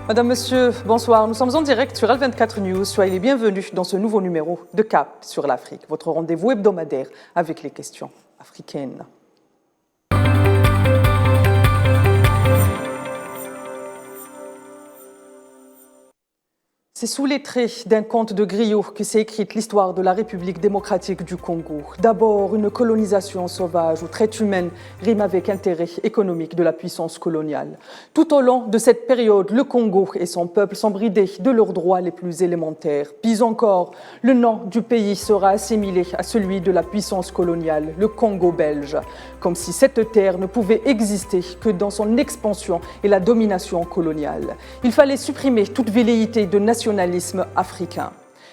Madame, Monsieur, bonsoir. Nous sommes en direct sur Al24 News. Soyez les bienvenus dans ce nouveau numéro de Cap sur l'Afrique, votre rendez-vous hebdomadaire avec les questions africaines. C'est sous les traits d'un conte de griot que s'est écrite l'histoire de la République démocratique du Congo. D'abord, une colonisation sauvage où traite humaine rime avec intérêt économique de la puissance coloniale. Tout au long de cette période, le Congo et son peuple sont bridés de leurs droits les plus élémentaires. Puis encore, le nom du pays sera assimilé à celui de la puissance coloniale, le Congo belge, comme si cette terre ne pouvait exister que dans son expansion et la domination coloniale. Il fallait supprimer toute velléité de nationalisme africain.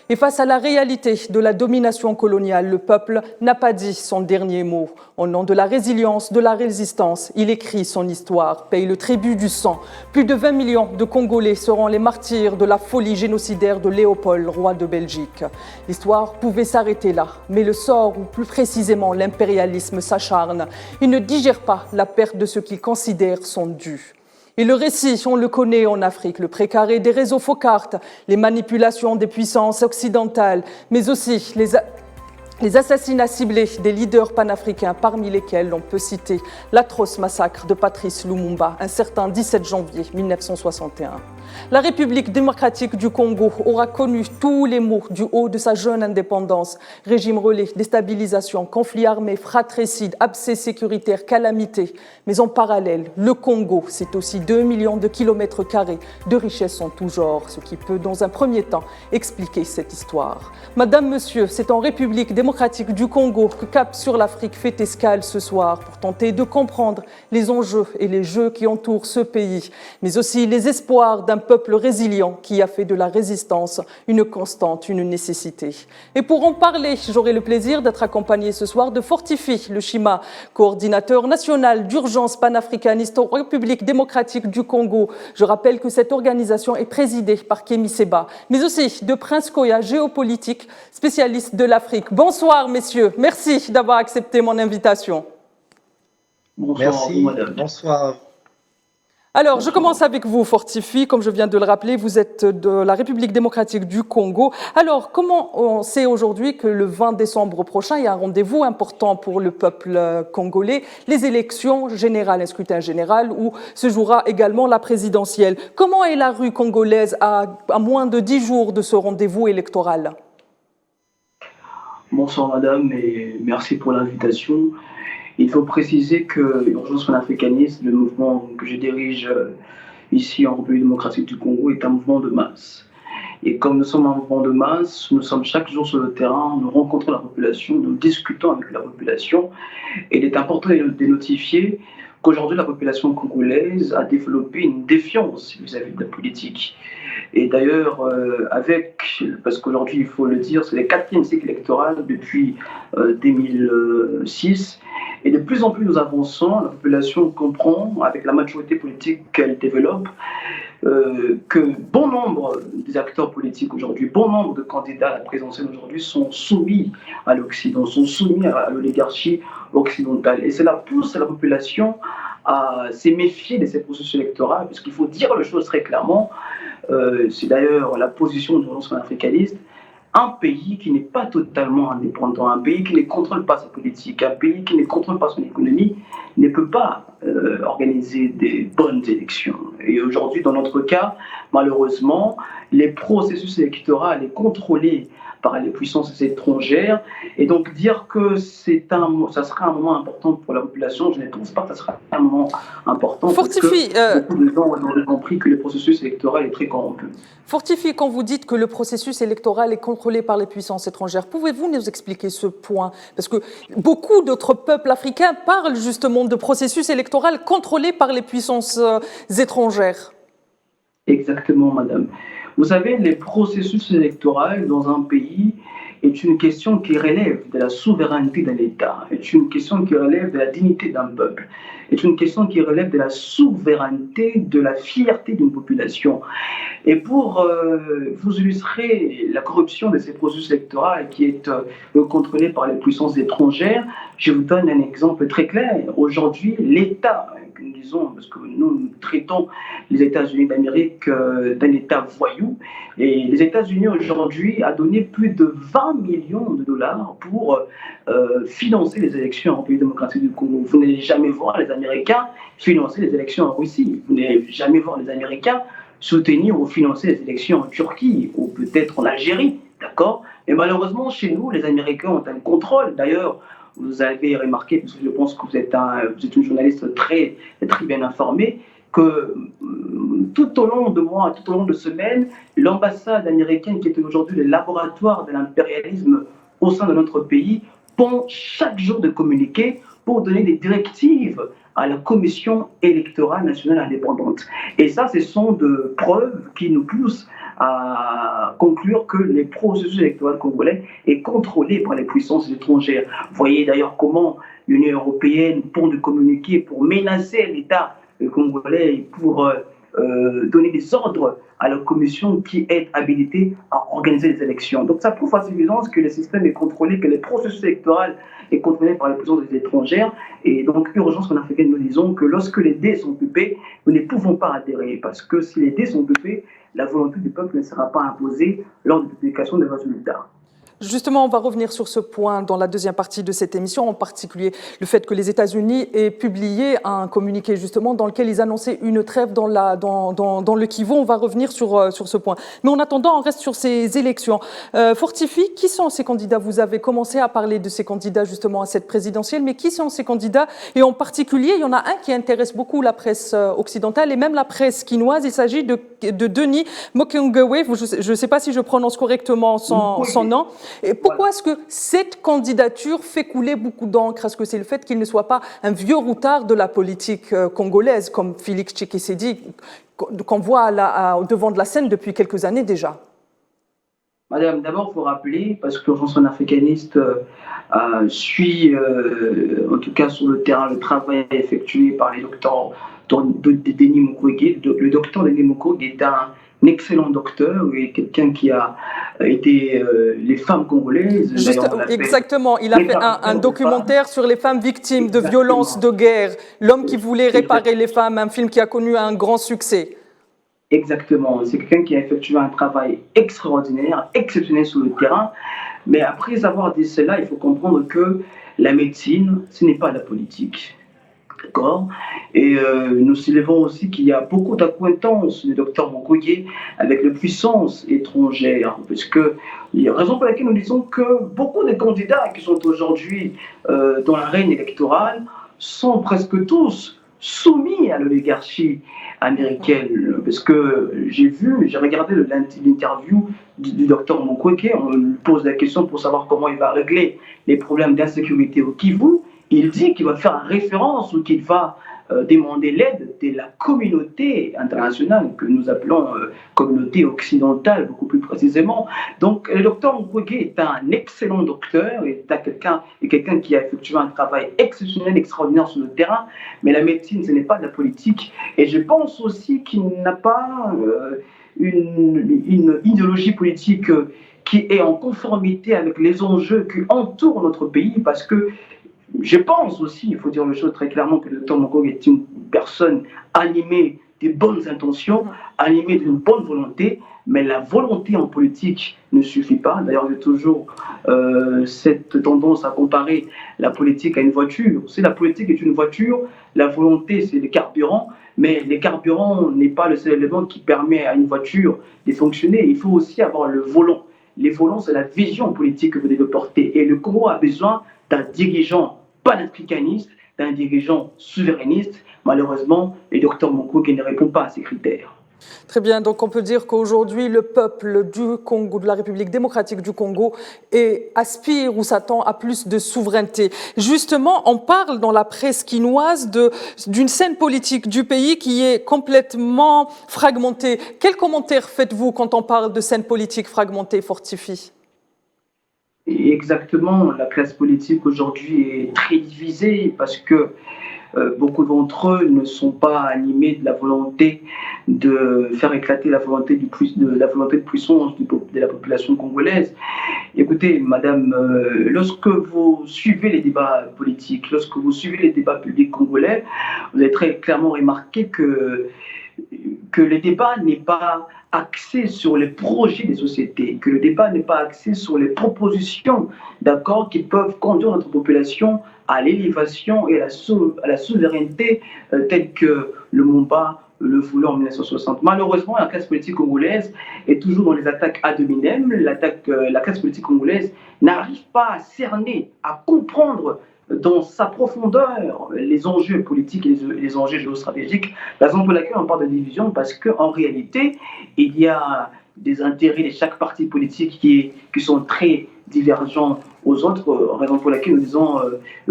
Et face à la réalité de la domination coloniale, le peuple n'a pas dit son dernier mot. Au nom de la résilience, de la résistance, il écrit son histoire, paye le tribut du sang. Plus de 20 millions de Congolais seront les martyrs de la folie génocidaire de Léopold, roi de Belgique. L'histoire pouvait s'arrêter là, mais le sort, ou plus précisément l'impérialisme, s'acharne. Il ne digère pas la perte de ce qu'il considère son dû. Et le récit, on le connaît en Afrique, le précaré des réseaux faux cartes, les manipulations des puissances occidentales, mais aussi les assassinats ciblés des leaders panafricains, parmi lesquels on peut citer l'atroce massacre de Patrice Lumumba, un certain 17 janvier 1961. La République démocratique du Congo aura connu tous les maux du haut de sa jeune indépendance. Régime relais, déstabilisation, conflits armés, fratricide, abcès sécuritaire, calamité. Mais en parallèle, le Congo, c'est aussi 2 millions de kilomètres carrés de richesses en tout genre, ce qui peut, dans un premier temps, expliquer cette histoire. Madame, Monsieur, c'est en République démocratique du Congo que Cap sur l'Afrique fait escale ce soir pour tenter de comprendre les enjeux et les jeux qui entourent ce pays, mais aussi les espoirs d'un peuple résilient qui a fait de la résistance une constante, une nécessité. Et pour en parler, j'aurai le plaisir d'être accompagné ce soir de Fortify Le Shima, coordinateur national d'urgence panafricaniste en République démocratique du Congo. Je rappelle que cette organisation est présidée par Kémy Séba, mais aussi de Prince Koya, géopolitique, spécialiste de l'Afrique. Bonsoir, messieurs. Merci d'avoir accepté mon invitation. Bonsoir, merci, madame. Bonsoir. Alors, je commence avec vous, Fortify. Comme je viens de le rappeler, vous êtes de la République démocratique du Congo. Alors, comment on sait aujourd'hui que le 20 décembre prochain, il y a un rendez-vous important pour le peuple congolais, les élections générales, un scrutin général, où se jouera également la présidentielle. Comment est la rue congolaise à moins de 10 jours de ce rendez-vous électoral ? Bonsoir, madame, et merci pour l'invitation. Il faut préciser que l'urgence panafricaniste, le mouvement que je dirige ici en République démocratique du Congo, est un mouvement de masse. Et comme nous sommes un mouvement de masse, nous sommes chaque jour sur le terrain, nous rencontrons la population, nous discutons avec la population. Et il est important de notifier qu'aujourd'hui, la population congolaise a développé une défiance vis-à-vis de la politique. Et d'ailleurs, parce qu'aujourd'hui, il faut le dire, c'est le 4e cycle électoral depuis 2006. Et de plus en plus nous avançons, la population comprend, avec la majorité politique qu'elle développe, que bon nombre des acteurs politiques aujourd'hui, bon nombre de candidats à la présidentielle aujourd'hui sont soumis à l'Occident, sont soumis à l'oligarchie occidentale. Et cela pousse la population à se méfier de ces processus électoraux, puisqu'il faut dire les choses très clairement, c'est d'ailleurs la position de l'urgence panafricaniste, un pays qui n'est pas totalement indépendant, un pays qui ne contrôle pas sa politique, un pays qui ne contrôle pas son économie, ne peut pas organiser des bonnes élections. Et aujourd'hui, dans notre cas, malheureusement, les processus électoraux sont contrôlés par les puissances étrangères. Et donc dire que ça sera un moment important pour la population, je ne pense pas que ça sera un moment important. Fortify, parce que beaucoup de gens ont compris que le processus électoral est très corrompu. Fortify, quand vous dites que le processus électoral est contrôlé par les puissances étrangères, pouvez-vous nous expliquer ce point? Parce que beaucoup d'autres peuples africains parlent justement de processus électoral contrôlé par les puissances étrangères. Exactement, madame. Vous savez, les processus électoraux dans un pays est une question qui relève de la souveraineté d'un État, est une question qui relève de la dignité d'un peuple, est une question qui relève de la souveraineté, de la fierté d'une population. Et pour vous illustrer la corruption de ces processus électoraux qui est contrôlée par les puissances étrangères, je vous donne un exemple très clair. Aujourd'hui, l'État que nous disons, parce que nous traitons les États-Unis d'Amérique d'un État voyou. Et les États-Unis aujourd'hui a donné plus de 20 millions de dollars pour financer les élections en République démocratique du Congo. Vous n'allez jamais voir les Américains financer les élections en Russie. Vous n'allez jamais voir les Américains soutenir ou financer les élections en Turquie ou peut-être en Algérie. D'accord? Et malheureusement, chez nous, les Américains ont un contrôle. D'ailleurs, vous avez remarqué, parce que je pense que vous êtes une journaliste très bien informée, que tout au long de mois, tout au long de semaines, l'ambassade américaine, qui est aujourd'hui le laboratoire de l'impérialisme au sein de notre pays, pond chaque jour de communiqués pour donner des directives à la Commission électorale nationale indépendante. Et ça, ce sont des preuves qui nous poussent à conclure que les processus électoraux congolais est contrôlé par les puissances étrangères. Vous voyez d'ailleurs comment l'Union européenne pond de communiqués pour menacer l'État congolais, pour donner des ordres à la commission qui est habilitée à organiser les élections. Donc ça prouve à l'évidence que le système est contrôlé, que le processus électoral est contrôlé par les puissances étrangères. Et donc, urgence en africaine, nous disons que lorsque les dés sont pupés, nous ne pouvons pas adhérer. Parce que si les dés sont pupés, la volonté du peuple ne sera pas imposée lors de la publication des résultats. Justement, on va revenir sur ce point dans la deuxième partie de cette émission, en particulier le fait que les États-Unis aient publié un communiqué justement dans lequel ils annonçaient une trêve dans le Kivu. On va revenir sur ce point. Mais en attendant, on reste sur ces élections. Fortify, qui sont ces candidats? Vous avez commencé à parler de ces candidats justement à cette présidentielle, mais qui sont ces candidats? Et en particulier, il y en a un qui intéresse beaucoup la presse occidentale et même la presse quinoise. Il s'agit de Denis Mukwege. Je ne sais pas si je prononce correctement son nom. Et pourquoi est-ce que cette candidature fait couler beaucoup d'encre? Est-ce que c'est le fait qu'il ne soit pas un vieux routard de la politique congolaise, comme Félix Tshisekedi, qu'on voit au devant de la scène depuis quelques années déjà? Madame, d'abord, il faut rappeler, parce que l'Agence africaniste suit, en tout cas sur le terrain, le travail effectué par les docteurs Denis Mukwege. Le docteur Denis Mukwege est un excellent docteur et quelqu'un qui a aidé les femmes congolaises. Exactement, il a fait un documentaire sur les femmes victimes de violences de guerre, L'homme qui voulait réparer les femmes, un film qui a connu un grand succès. Exactement, c'est quelqu'un qui a effectué un travail extraordinaire, exceptionnel sur le terrain. Mais après avoir dit cela, il faut comprendre que la médecine, ce n'est pas la politique. D'accord. Et nous soulevons aussi qu'il y a beaucoup d'acquaintances du docteur Mukwege avec les puissances étrangères, parce que il y a raison pour laquelle nous disons que beaucoup de candidats qui sont aujourd'hui dans l'arène électorale sont presque tous soumis à l'oligarchie américaine, parce que j'ai regardé l'interview du docteur Mukwege, on lui pose la question pour savoir comment il va régler les problèmes d'insécurité au Kivu. Il dit qu'il va faire référence ou qu'il va demander l'aide de la communauté internationale, que nous appelons communauté occidentale, beaucoup plus précisément. Donc, le docteur Mukwege est un excellent docteur, est quelqu'un qui a effectué un travail exceptionnel, extraordinaire sur le terrain, mais la médecine, ce n'est pas de la politique. Et je pense aussi qu'il n'a pas une idéologie politique qui est en conformité avec les enjeux qui entourent notre pays, parce que je pense aussi, il faut dire les choses très clairement, que le docteur Mukwege est une personne animée de bonnes intentions, animée d'une bonne volonté, mais la volonté en politique ne suffit pas. D'ailleurs, j'ai toujours cette tendance à comparer la politique à une voiture. Si la politique est une voiture, la volonté c'est le carburant, mais le carburant n'est pas le seul élément qui permet à une voiture de fonctionner. Il faut aussi avoir le volant. Les volants, c'est la vision politique que vous devez porter. Et le Congo a besoin d'un dirigeant panafricaniste, d'un dirigeant souverainiste. Malheureusement, le docteur Mukwege ne répond pas à ces critères. Très bien, donc on peut dire qu'aujourd'hui, le peuple du Congo, de la République démocratique du Congo, aspire ou s'attend à plus de souveraineté. Justement, on parle dans la presse quinoise d'une scène politique du pays qui est complètement fragmentée. Quel commentaire faites-vous quand on parle de scène politique fragmentée, Fortify ? Exactement, la classe politique aujourd'hui est très divisée parce que beaucoup d'entre eux ne sont pas animés de la volonté de faire éclater la volonté de puissance de la population congolaise. Écoutez, madame, lorsque vous suivez les débats politiques, lorsque vous suivez les débats publics congolais, vous avez très clairement remarqué que le débat n'est pas axé sur les projets des sociétés, que le débat n'est pas axé sur les propositions d'accords qui peuvent conduire notre population à l'élévation et à la souveraineté telle que le Mumba le voulait en 1960. Malheureusement, la classe politique congolaise est toujours dans les attaques ad hominem. La classe politique congolaise n'arrive pas à cerner, à comprendre dans sa profondeur les enjeux politiques et les enjeux géostratégiques. La raison pour laquelle on parle de division, parce qu'en réalité, il y a des intérêts de chaque parti politique qui sont très divergents aux autres, raison pour laquelle nous disons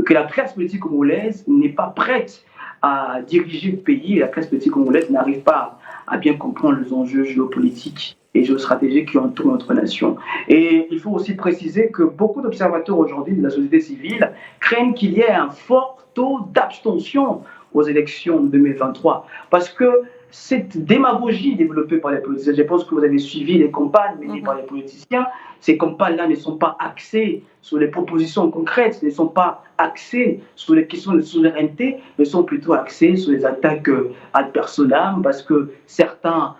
que la classe politique congolaise n'est pas prête à diriger le pays et la classe politique congolaise n'arrive pas à bien comprendre les enjeux géopolitiques et géostratégiques qui entourent notre nation. Et il faut aussi préciser que beaucoup d'observateurs aujourd'hui de la société civile craignent qu'il y ait un fort taux d'abstention aux élections de 2023 parce que cette démagogie développée par les politiciens, je pense que vous avez suivi les campagnes menées par les politiciens, ces campagnes-là ne sont pas axées sur les propositions concrètes, ne sont pas axées sur les questions de souveraineté, mais sont plutôt axées sur les attaques ad personam, parce que certains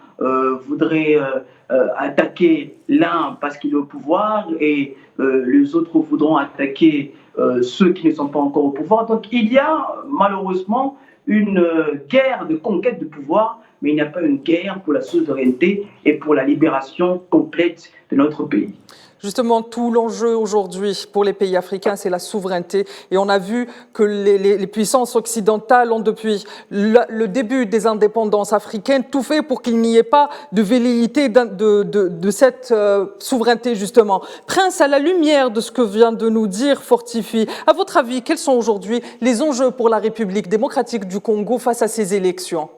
voudraient attaquer l'un parce qu'il est au pouvoir et les autres voudront attaquer ceux qui ne sont pas encore au pouvoir. Donc il y a malheureusement une guerre de conquête de pouvoir, mais il n'y a pas une guerre pour la souveraineté et pour la libération complète de notre pays. Justement, tout l'enjeu aujourd'hui pour les pays africains, c'est la souveraineté. Et on a vu que les puissances occidentales ont, depuis le début des indépendances africaines, tout fait pour qu'il n'y ait pas de velléité de cette souveraineté, justement. Prince, à la lumière de ce que vient de nous dire Fortify, à votre avis, quels sont aujourd'hui les enjeux pour la République démocratique du Congo face à ces élections ?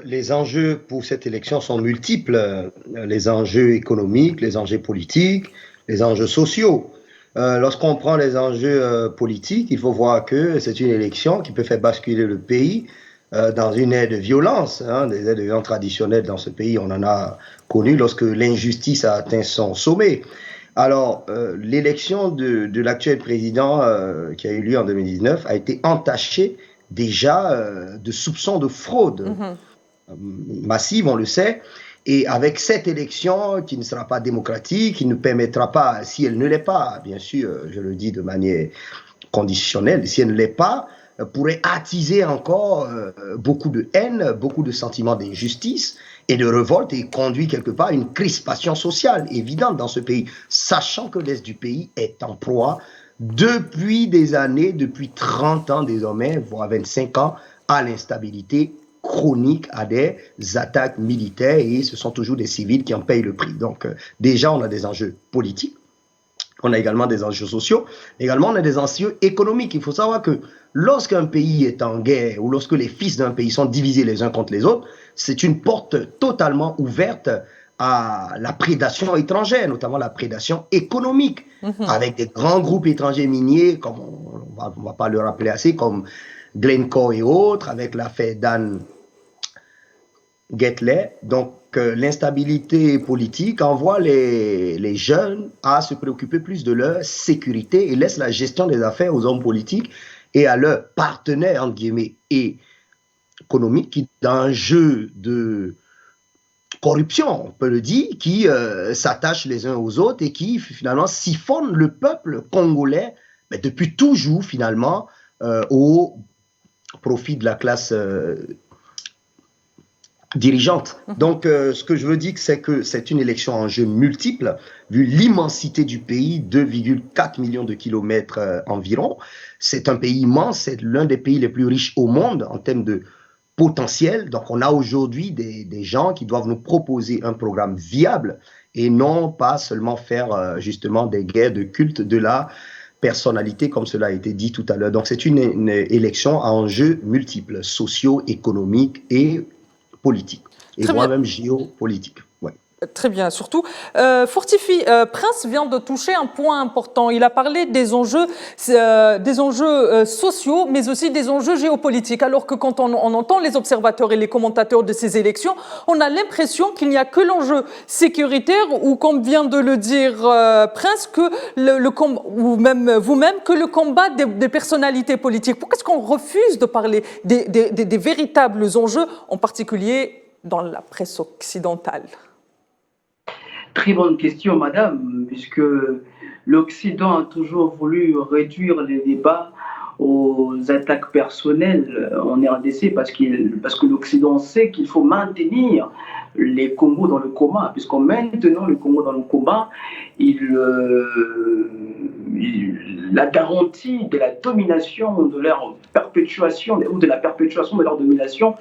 Les enjeux pour cette élection sont multiples. Les enjeux économiques, les enjeux politiques, les enjeux sociaux. Lorsqu'on prend les enjeux politiques, il faut voir que c'est une élection qui peut faire basculer le pays dans une ère de violence. Des ères de violence traditionnelles dans ce pays, on en a connu lorsque l'injustice a atteint son sommet. Alors, l'élection de l'actuel président qui a eu lieu en 2019 a été entachée déjà de soupçons de fraude massive, on le sait, et avec cette élection qui ne sera pas démocratique, qui ne permettra pas, si elle ne l'est pas, bien sûr, je le dis de manière conditionnelle, si elle ne l'est pas, pourrait attiser encore beaucoup de haine, beaucoup de sentiments d'injustice et de révolte et conduire quelque part à une crispation sociale évidente dans ce pays, sachant que l'Est du pays est en proie depuis des années, depuis 30 ans désormais, voire 25 ans, à l'instabilité chronique, à des attaques militaires, et ce sont toujours des civils qui en payent le prix. Donc déjà, on a des enjeux politiques, on a également des enjeux sociaux, également on a des enjeux économiques. Il faut savoir que lorsqu'un pays est en guerre ou lorsque les fils d'un pays sont divisés les uns contre les autres, c'est une porte totalement ouverte à la prédation étrangère, notamment la prédation économique, avec des grands groupes étrangers miniers, comme on va pas le rappeler assez, comme Glencore et autres, avec l'affaire Dan Getley. Donc, l'instabilité politique envoie les jeunes à se préoccuper plus de leur sécurité et laisse la gestion des affaires aux hommes politiques et à leurs partenaires, entre guillemets, et économiques, qui, dans un jeu de corruption, on peut le dire, qui s'attachent les uns aux autres et qui, finalement, siphonnent le peuple congolais, mais depuis toujours, finalement, au profit de la classe dirigeante. Donc, ce que je veux dire, c'est que c'est une élection en jeu multiple, vu l'immensité du pays, 2,4 millions de kilomètres environ. C'est un pays immense, c'est l'un des pays les plus riches au monde en termes de potentiel. Donc, on a aujourd'hui des gens qui doivent nous proposer un programme viable et non pas seulement faire justement des guerres de culte de la personnalité, comme cela a été dit tout à l'heure. Donc, c'est une élection à enjeux multiples, sociaux, économiques et politiques. Et moi-même géopolitique. Ouais. Très bien, surtout. Fortifi, Prince vient de toucher un point important. Il a parlé des enjeux sociaux, mais aussi des enjeux géopolitiques. Alors que quand on entend les observateurs et les commentateurs de ces élections, on a l'impression qu'il n'y a que l'enjeu sécuritaire ou, comme vient de le dire Prince, que ou même vous-même, que le combat des personnalités politiques. Pourquoi est-ce qu'on refuse de parler des véritables enjeux, en particulier dans la presse occidentale? Très bonne question, madame, puisque l'Occident a toujours voulu réduire les débats aux attaques personnelles en RDC parce que l'Occident sait qu'il faut maintenir les Congos dans le combat, puisqu'en maintenant le Congo dans le combat, la garantie de la domination, de leur perpétuation ou de la perpétuation de leur domination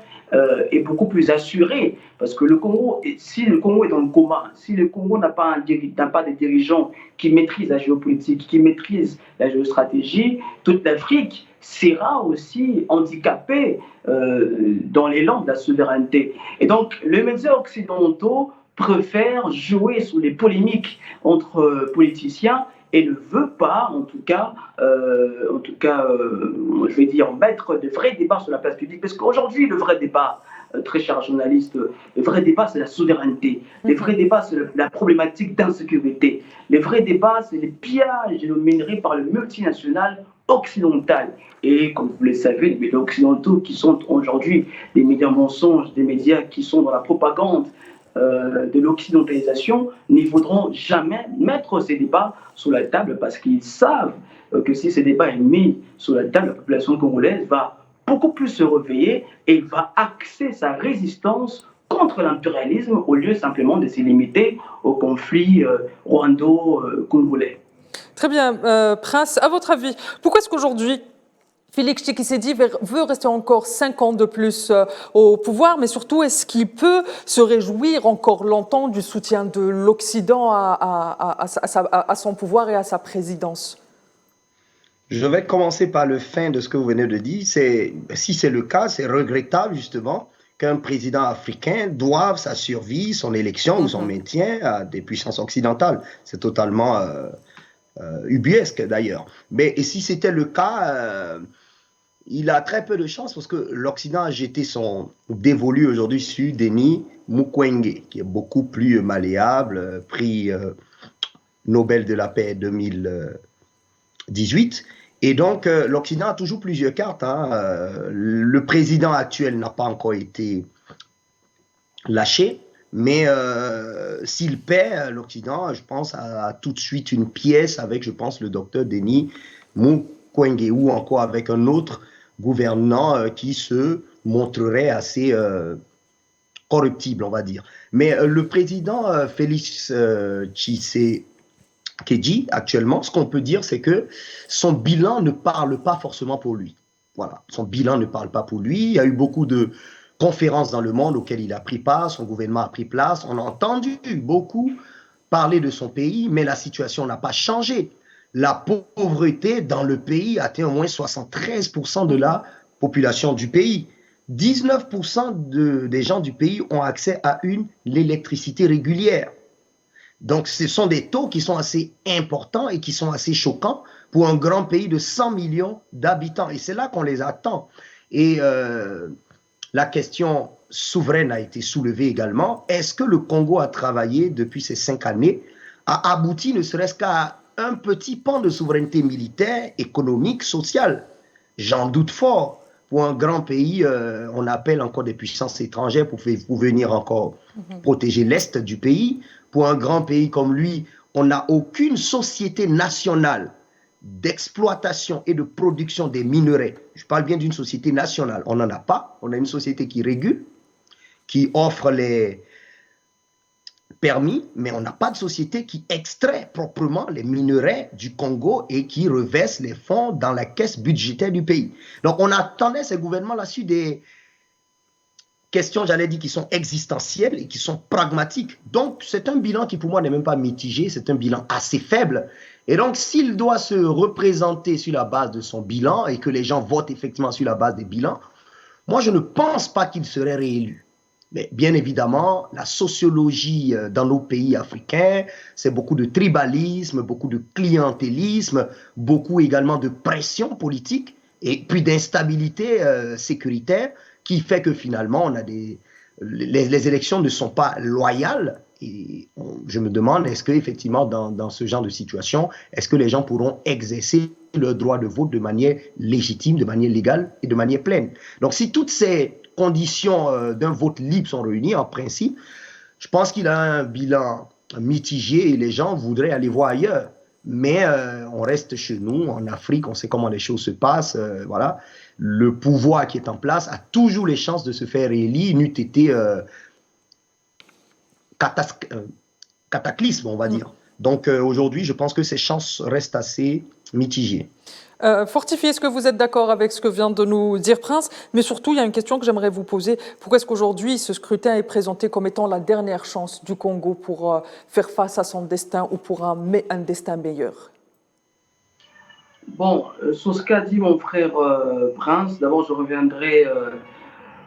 est beaucoup plus assurée. Parce que le Congo, si le Congo est dans le coma, si le Congo n'a pas des dirigeants qui maîtrisent la géopolitique, qui maîtrisent la géostratégie, toute l'Afrique sera aussi handicapée dans l'élan de la souveraineté. Et donc, les médias occidentaux préfèrent jouer sur les polémiques entre politiciens et ne veut pas, en tout cas, je vais dire, mettre de vrais débats sur la place publique. Parce qu'aujourd'hui, le vrai débat, très cher journaliste, le vrai débat, c'est la souveraineté. Le vrai débat, c'est la problématique d'insécurité. Le vrai débat, c'est les pillages et le minerai par le multinational occidental. Et comme vous le savez, les médias occidentaux qui sont aujourd'hui des médias mensonges, des médias qui sont dans la propagande de l'occidentalisation, n'y voudront jamais mettre ces débats sur la table parce qu'ils savent que si ces débats sont mis sur la table, la population congolaise va beaucoup plus se réveiller et va axer sa résistance contre l'impérialisme au lieu simplement de se limiter au conflit rwando-congolais. Très bien, Prince, à votre avis, pourquoi est-ce qu'aujourd'hui Félix Tshisekedi veut rester encore 5 ans de plus au pouvoir, mais surtout, est-ce qu'il peut se réjouir encore longtemps du soutien de l'Occident à son pouvoir et à sa présidence? Je vais commencer par le fin de ce que vous venez de dire. Si c'est le cas, c'est regrettable justement qu'un président africain doive sa survie, son élection ou son maintien à des puissances occidentales. C'est totalement ubuesque d'ailleurs. Mais si c'était le cas, il a très peu de chance parce que l'Occident a jeté son dévolu aujourd'hui sur Denis Mukwege, qui est beaucoup plus malléable, prix Nobel de la paix 2018. Et donc, l'Occident a toujours plusieurs cartes. Le président actuel n'a pas encore été lâché, mais s'il paie, l'Occident, je pense, a tout de suite une pièce avec, je pense, le docteur Denis Mukwege ou encore avec un autre gouvernant qui se montrerait assez corruptible, on va dire. Mais le président Félix Tshisekedi, actuellement, ce qu'on peut dire, c'est que son bilan ne parle pas forcément pour lui. Voilà, son bilan ne parle pas pour lui. Il y a eu beaucoup de conférences dans le monde auxquelles il a pris part, son gouvernement a pris place. On a entendu beaucoup parler de son pays, mais la situation n'a pas changé. La pauvreté dans le pays atteint au moins 73% de la population du pays. 19% des gens du pays ont accès à l'électricité régulière. Donc, ce sont des taux qui sont assez importants et qui sont assez choquants pour un grand pays de 100 millions d'habitants. Et c'est là qu'on les attend. Et la question souveraine a été soulevée également. Est-ce que le Congo a travaillé depuis ces 5 années, a abouti ne serait-ce qu'à un petit pan de souveraineté militaire, économique, sociale? J'en doute fort. Pour un grand pays, on appelle encore des puissances étrangères pour venir encore protéger l'Est du pays. Pour un grand pays comme lui, on n'a aucune société nationale d'exploitation et de production des minerais. Je parle bien d'une société nationale. On n'en a pas. On a une société qui régule, qui offre les permis, mais on n'a pas de société qui extrait proprement les minerais du Congo et qui reverse les fonds dans la caisse budgétaire du pays. Donc on attendait ces gouvernements-là sur des questions, j'allais dire, qui sont existentielles et qui sont pragmatiques. Donc c'est un bilan qui pour moi n'est même pas mitigé, c'est un bilan assez faible. Et donc s'il doit se représenter sur la base de son bilan et que les gens votent effectivement sur la base des bilans, moi je ne pense pas qu'il serait réélu. Mais bien évidemment, la sociologie dans nos pays africains, c'est beaucoup de tribalisme, beaucoup de clientélisme, beaucoup également de pression politique et puis d'instabilité sécuritaire qui fait que finalement, les élections ne sont pas loyales. Et je me demande, est-ce qu'effectivement, dans ce genre de situation, est-ce que les gens pourront exercer leur droit de vote de manière légitime, de manière légale et de manière pleine? Donc, si toutes ces conditions d'un vote libre sont réunies, en principe, je pense qu'il a un bilan mitigé et les gens voudraient aller voir ailleurs. Mais on reste chez nous, en Afrique, on sait comment les choses se passent. Voilà. Le pouvoir qui est en place a toujours les chances de se faire élire, n'eût été cataclysme, on va dire. Donc aujourd'hui, je pense que ces chances restent assez mitigées. Fortifié, est-ce que vous êtes d'accord avec ce que vient de nous dire Prince? Mais surtout, il y a une question que j'aimerais vous poser. Pourquoi est-ce qu'aujourd'hui, ce scrutin est présenté comme étant la dernière chance du Congo pour faire face à son destin ou pour un destin meilleur? Bon, sur ce qu'a dit mon frère Prince, d'abord je reviendrai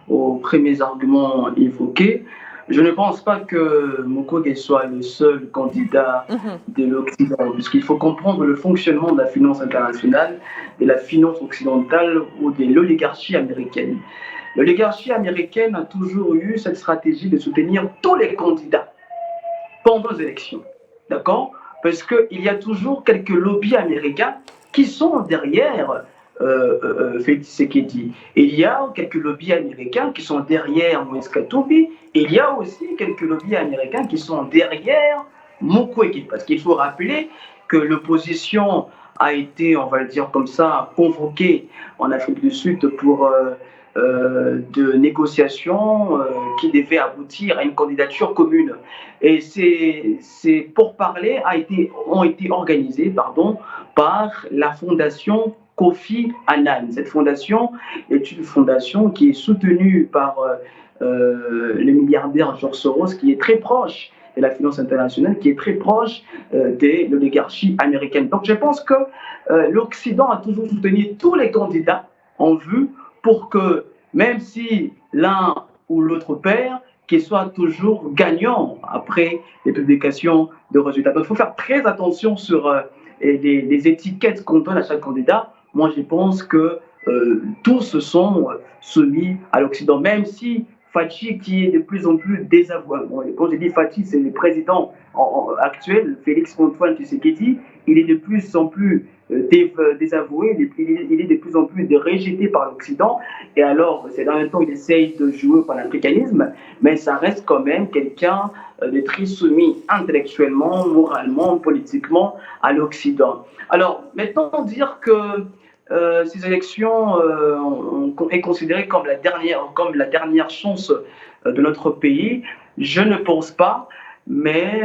aux premiers arguments évoqués. Je ne pense pas que Mukwege soit le seul candidat de l'Occident, puisqu'il faut comprendre le fonctionnement de la finance internationale, de la finance occidentale ou de l'oligarchie américaine. L'oligarchie américaine a toujours eu cette stratégie de soutenir tous les candidats pendant les élections. D'accord? Parce qu'il y a toujours quelques lobbies américains qui sont derrière Félix Tshisekedi. Il y a quelques lobbies américains qui sont derrière Moïse Katumbi. Il y a aussi quelques lobbies américains qui sont derrière Mukwege. Parce qu'il faut rappeler que l'opposition a été, on va le dire comme ça, convoquée en Afrique du Sud pour de négociations qui devaient aboutir à une candidature commune. Et ces pourparlers ont été organisés par la fondation Kofi Annan. Cette fondation est une fondation qui est soutenue par le milliardaire George Soros, qui est très proche de la finance internationale, qui est très proche de l'oligarchie américaine. Donc je pense que l'Occident a toujours soutenu tous les candidats en vue pour que, même si l'un ou l'autre perd, qu'il soit toujours gagnant après les publications de résultats. Donc il faut faire très attention sur les étiquettes qu'on donne à chaque candidat. Moi, je pense que tous se sont soumis à l'Occident, même si Fachi, qui est de plus en plus désavoué. Bon, quand je dis Fachi, c'est le président actuel, Félix Antoine Tshisekedi. Il est de plus en plus désavoué, il est de plus en plus rejeté par l'Occident. Et alors, c'est dans le temps, il essaye de jouer par l'africanisme, mais ça reste quand même quelqu'un de très soumis intellectuellement, moralement, politiquement à l'Occident. Alors, maintenant, dire que ces élections est considérée comme la dernière chance de notre pays. Je ne pense pas, mais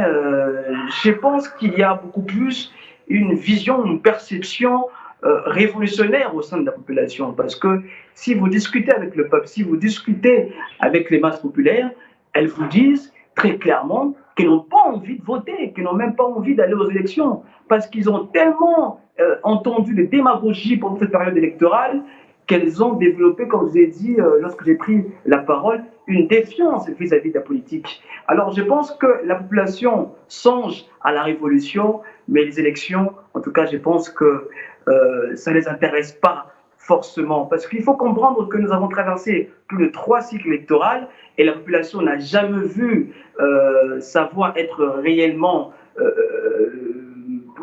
je pense qu'il y a beaucoup plus une vision, une perception révolutionnaire au sein de la population. Parce que si vous discutez avec le peuple, si vous discutez avec les masses populaires, elles vous disent très clairement qu'ils n'ont pas envie de voter, qu'ils n'ont même pas envie d'aller aux élections, parce qu'ils ont tellement entendu de démagogie pendant cette période électorale qu'elles ont développé, comme je vous ai dit lorsque j'ai pris la parole, une défiance vis-à-vis de la politique. Alors je pense que la population songe à la révolution, mais les élections, en tout cas je pense que ça ne les intéresse pas forcément. Parce qu'il faut comprendre que nous avons traversé plus de 3 cycles électoraux et la population n'a jamais vu sa voix être réellement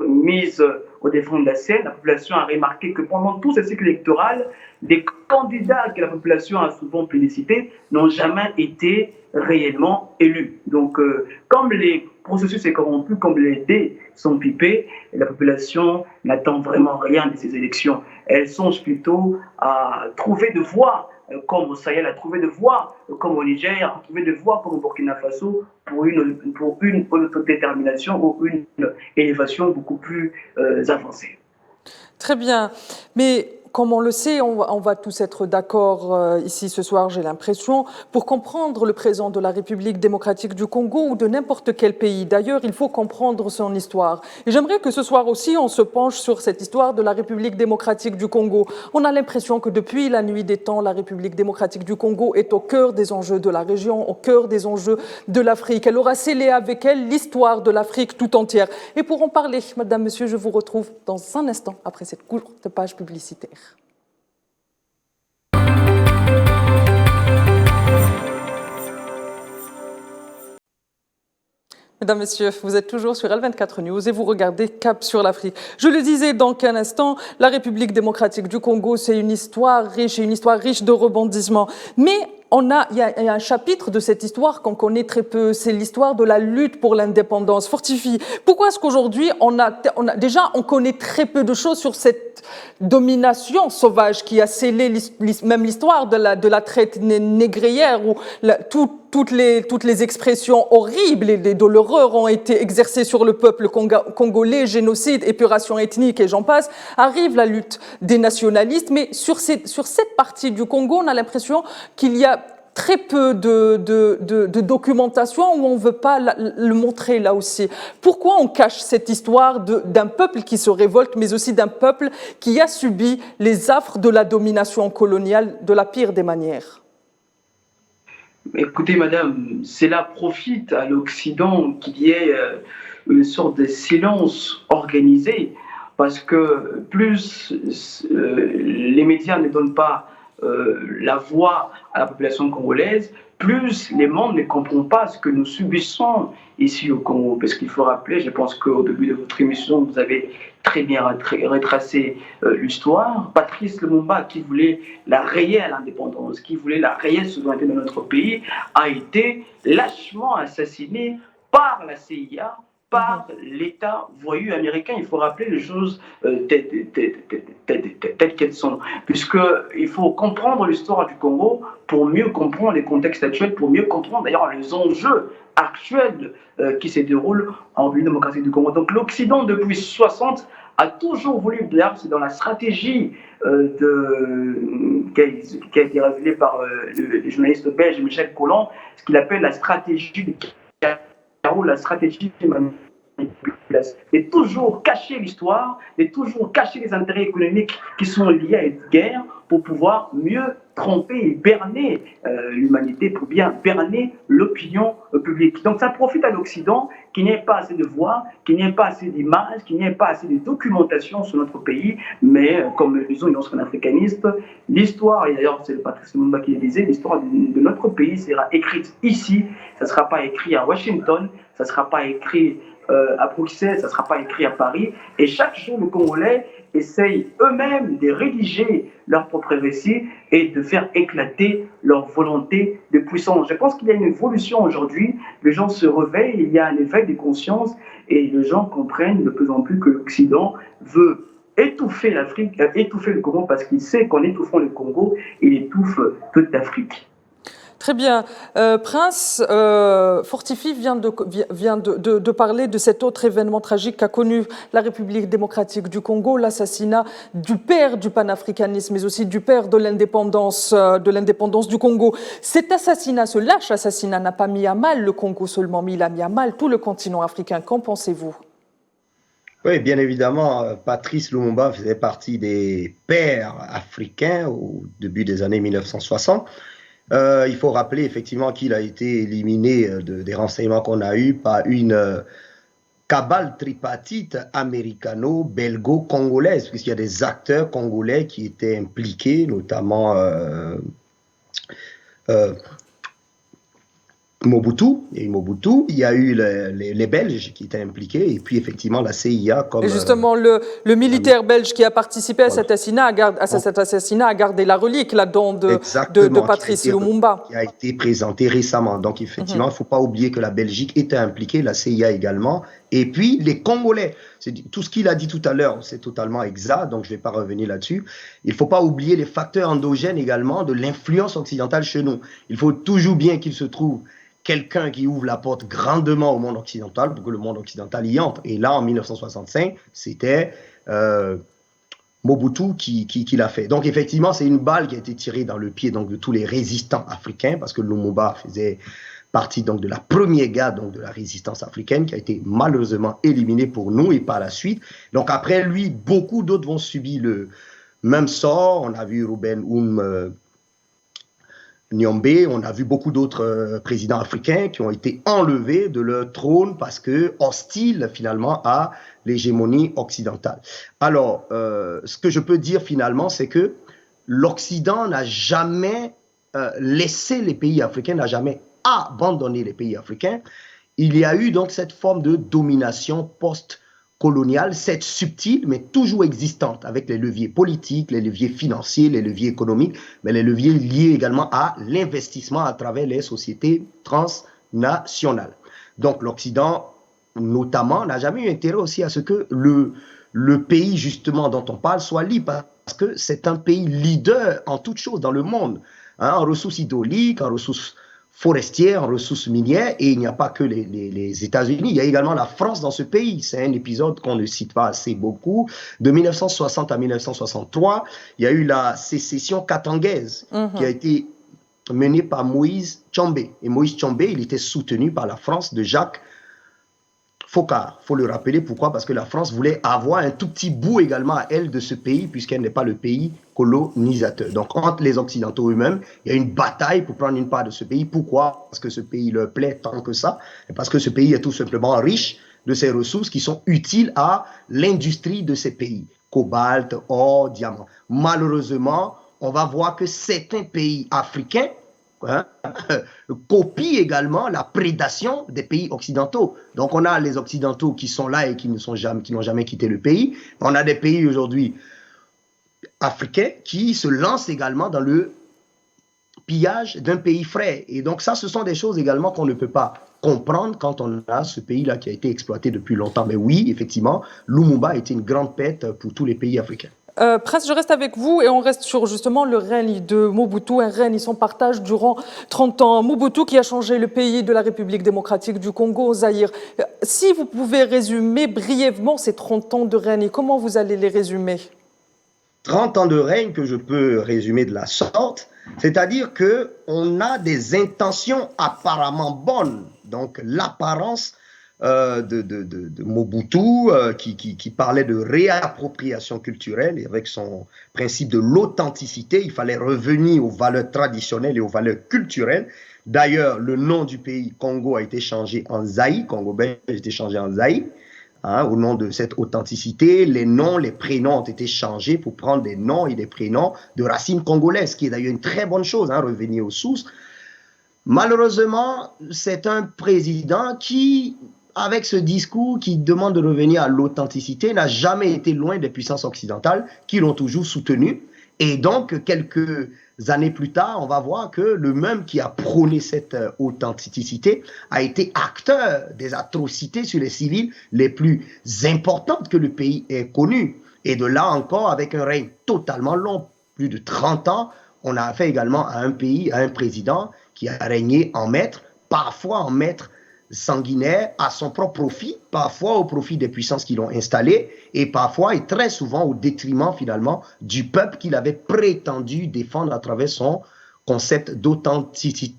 mise au devant de la scène. La population a remarqué que pendant tous ces cycles électoraux, les candidats que la population a souvent plébiscités n'ont jamais été réellement élus. Donc, comme les processus sont corrompus, comme les dés sont pipés, la population n'attend vraiment rien de ces élections. Elle songe plutôt à trouver de voix comme au Sahel, à trouver de voix comme au Niger, à trouver de voix comme au Burkina Faso pour une autodétermination ou une élévation beaucoup plus avancée. Très bien. Mais comme on le sait, on va tous être d'accord ici ce soir, j'ai l'impression, pour comprendre le présent de la République démocratique du Congo ou de n'importe quel pays. D'ailleurs, il faut comprendre son histoire. Et j'aimerais que ce soir aussi, on se penche sur cette histoire de la République démocratique du Congo. On a l'impression que depuis la nuit des temps, la République démocratique du Congo est au cœur des enjeux de la région, au cœur des enjeux de l'Afrique. Elle aura scellé avec elle l'histoire de l'Afrique tout entière. Et pour en parler, Madame, Monsieur, je vous retrouve dans un instant après cette courte page publicitaire. Mesdames, Messieurs, vous êtes toujours sur L24 News et vous regardez Cap sur l'Afrique. Je le disais donc un instant, la République démocratique du Congo, c'est une histoire riche de rebondissements. Mais il y a un chapitre de cette histoire qu'on connaît très peu, c'est l'histoire de la lutte pour l'indépendance. Fortifie, pourquoi est-ce qu'aujourd'hui on connaît très peu de choses sur cette domination sauvage qui a scellé même l'histoire de la traite négrière où toutes les expressions horribles et de l'horreur ont été exercées sur le peuple congolais, génocide, épuration ethnique et j'en passe. Arrive la lutte des nationalistes, mais sur cette partie du Congo, on a l'impression qu'il y a très peu de documentation où on ne veut pas le montrer là aussi. Pourquoi on cache cette histoire d'un peuple qui se révolte, mais aussi d'un peuple qui a subi les affres de la domination coloniale de la pire des manières? Écoutez, madame, cela profite à l'Occident qu'il y ait une sorte de silence organisé, parce que plus les médias ne donnent pas la voix à la population congolaise, plus les mondes ne comprennent pas ce que nous subissons ici au Congo. Parce qu'il faut rappeler, je pense qu'au début de votre émission, vous avez très bien retracé l'histoire. Patrice Lumumba, qui voulait la réelle indépendance, qui voulait la réelle souveraineté de notre pays, a été lâchement assassiné par la CIA, par l'État voyou américain. Il faut rappeler les choses telles qu'elles sont. Puisqu'il faut comprendre l'histoire du Congo pour mieux comprendre les contextes actuels, pour mieux comprendre d'ailleurs les enjeux actuels qui se déroulent en République démocratique du Congo. Donc l'Occident, depuis 60, a toujours voulu, d'ailleurs c'est dans la stratégie qui a été révélée par le journaliste belge Michel Colomb, ce qu'il appelle la stratégie de la stratégie de manipulation, de toujours cacher l'histoire, de toujours cacher les intérêts économiques qui sont liés à une guerre pour pouvoir mieux tromper et berner l'humanité, pour bien berner l'opinion publique. Donc ça profite à l'Occident qu'il n'y ait pas assez de voix, qu'il n'y ait pas assez d'images, qu'il n'y ait pas assez de documentation sur notre pays, mais comme le disons, une africaniste, l'histoire, et d'ailleurs c'est Patrice Lumumba qui le disait, l'histoire de notre pays sera écrite ici, ça ne sera pas écrit à Washington, ça ne sera pas écrit à Bruxelles, ça ne sera pas écrit à Paris, et chaque jour les Congolais essayent eux-mêmes de rédiger leur propre récit et de faire éclater leur volonté de puissance. Je pense qu'il y a une évolution aujourd'hui, les gens se réveillent, il y a un éveil de conscience et les gens comprennent de plus en plus que l'Occident veut étouffer l'Afrique, étouffer le Congo parce qu'il sait qu'en étouffant le Congo, il étouffe toute l'Afrique. Très bien. Prince, Fortifie vient de parler de cet autre événement tragique qu'a connu la République démocratique du Congo, l'assassinat du père du panafricanisme, mais aussi du père de l'indépendance du Congo. Cet assassinat, ce lâche assassinat n'a pas mis à mal le Congo seulement, mais il a mis à mal tout le continent africain. Qu'en pensez-vous ? Oui, bien évidemment, Patrice Lumumba faisait partie des pères africains au début des années 1960. Il faut rappeler effectivement qu'il a été éliminé des renseignements qu'on a eus par une cabale tripartite américano-belgo-congolaise, puisqu'il y a des acteurs congolais qui étaient impliqués, notamment Mobutu, il y a eu les Belges qui étaient impliqués, et puis effectivement la CIA. Et justement, le militaire belge qui a participé à cet assassinat a gardé la relique là-dedans de Patrice Lumumba. Qui a été présenté récemment. Donc effectivement, il ne faut pas oublier que la Belgique était impliquée, la CIA également, et puis les Congolais. Tout ce qu'il a dit tout à l'heure, c'est totalement exact, donc je ne vais pas revenir là-dessus. Il ne faut pas oublier les facteurs endogènes également de l'influence occidentale chez nous. Il faut toujours bien qu'il se trouve quelqu'un qui ouvre la porte grandement au monde occidental pour que le monde occidental y entre. Et là, en 1965, c'était Mobutu qui l'a fait. Donc effectivement, c'est une balle qui a été tirée dans le pied donc, de tous les résistants africains, parce que Lumumba faisait partie donc, de la première guerre donc, de la résistance africaine, qui a été malheureusement éliminée pour nous et par la suite. Donc après lui, beaucoup d'autres vont subir le même sort. On a vu Ruben Nyombe, on a vu beaucoup d'autres présidents africains qui ont été enlevés de leur trône parce que hostiles finalement à l'hégémonie occidentale. Alors, ce que je peux dire finalement, c'est que l'Occident n'a jamais laissé les pays africains, n'a jamais abandonné les pays africains. Il y a eu donc cette forme de domination post-coloniale, cette subtile, mais toujours existante, avec les leviers politiques, les leviers financiers, les leviers économiques, mais les leviers liés également à l'investissement à travers les sociétés transnationales. Donc l'Occident, notamment, n'a jamais eu intérêt aussi à ce que le pays, justement, dont on parle, soit libre, parce que c'est un pays leader en toutes choses dans le monde, hein, en ressources hydrauliques, en ressources forestières, en ressources minières, et il n'y a pas que les États-Unis, il y a également la France dans ce pays. C'est un épisode qu'on ne cite pas assez beaucoup. De 1960 à 1963, il y a eu la sécession katangaise qui a été menée par Moïse Tshombe. Et Moïse Tshombe, il était soutenu par la France de Jacques Foccart. Il faut le rappeler, pourquoi? Parce que la France voulait avoir un tout petit bout également à elle de ce pays, puisqu'elle n'est pas le pays colonisateur. Donc, entre les Occidentaux eux-mêmes, il y a une bataille pour prendre une part de ce pays. Pourquoi? Parce que ce pays leur plaît tant que ça, et parce que ce pays est tout simplement riche de ses ressources qui sont utiles à l'industrie de ces pays. Cobalt, or, diamant. Malheureusement, on va voir que certains pays africains copie également la prédation des pays occidentaux. Donc on a les occidentaux qui sont là et qui n'ont jamais quitté le pays. On a des pays aujourd'hui africains qui se lancent également dans le pillage d'un pays frère. Et donc ça, ce sont des choses également qu'on ne peut pas comprendre quand on a ce pays-là qui a été exploité depuis longtemps. Mais oui, effectivement, Lumumba a été une grande perte pour tous les pays africains. Prince, je reste avec vous et on reste sur justement le règne de Mobutu, un règne sans partage durant 30 ans. Mobutu qui a changé le pays de la République démocratique du Congo au Zaïre. Si vous pouvez résumer brièvement ces 30 ans de règne, comment vous allez les résumer? 30 ans de règne que je peux résumer de la sorte, c'est-à-dire qu'on a des intentions apparemment bonnes, donc l'apparence de Mobutu qui parlait de réappropriation culturelle et avec son principe de l'authenticité, il fallait revenir aux valeurs traditionnelles et aux valeurs culturelles. D'ailleurs, le nom du pays Congo a été changé en Zaïre, Congo-Belge a été changé en Zaïre, hein, au nom de cette authenticité. Les noms, les prénoms ont été changés pour prendre des noms et des prénoms de racines congolaises, qui est d'ailleurs une très bonne chose, hein, revenir aux sources. Malheureusement, c'est un président qui, avec ce discours qui demande de revenir à l'authenticité, n'a jamais été loin des puissances occidentales qui l'ont toujours soutenu. Et donc, quelques années plus tard, on va voir que le même qui a prôné cette authenticité a été acteur des atrocités sur les civils les plus importantes que le pays ait connues. Et de là encore, avec un règne totalement long, plus de 30 ans, on a affaire également à un pays, à un président qui a régné en maître, parfois en maître sanguinaire à son propre profit, parfois au profit des puissances qui l'ont installé et parfois et très souvent au détriment finalement du peuple qu'il avait prétendu défendre à travers son concept d'authenticité.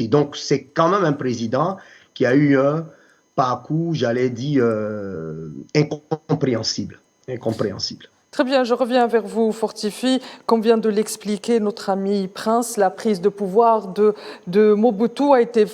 Donc c'est quand même un président qui a eu un parcours, j'allais dire, incompréhensible. Très bien, je reviens vers vous, Fortifi. Comme vient de l'expliquer notre ami Prince, la prise de pouvoir de Mobutu a été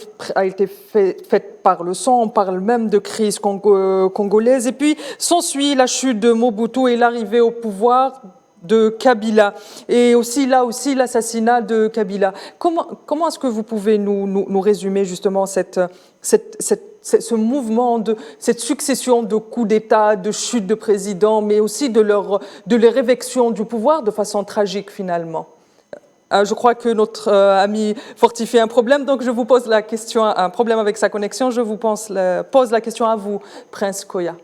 faite par le sang. On parle même de crise congolaise. Et puis s'ensuit la chute de Mobutu et l'arrivée au pouvoir de Kabila. Et aussi l'assassinat de Kabila. Comment est-ce que vous pouvez nous résumer justement ce mouvement, cette succession de coups d'État, de chutes de présidents, mais aussi de leur évection du pouvoir de façon tragique finalement? Je crois que notre ami Fortifi a un problème, donc je vous pose la question, un problème avec sa connexion, je vous pose la question à vous, Prince Koya.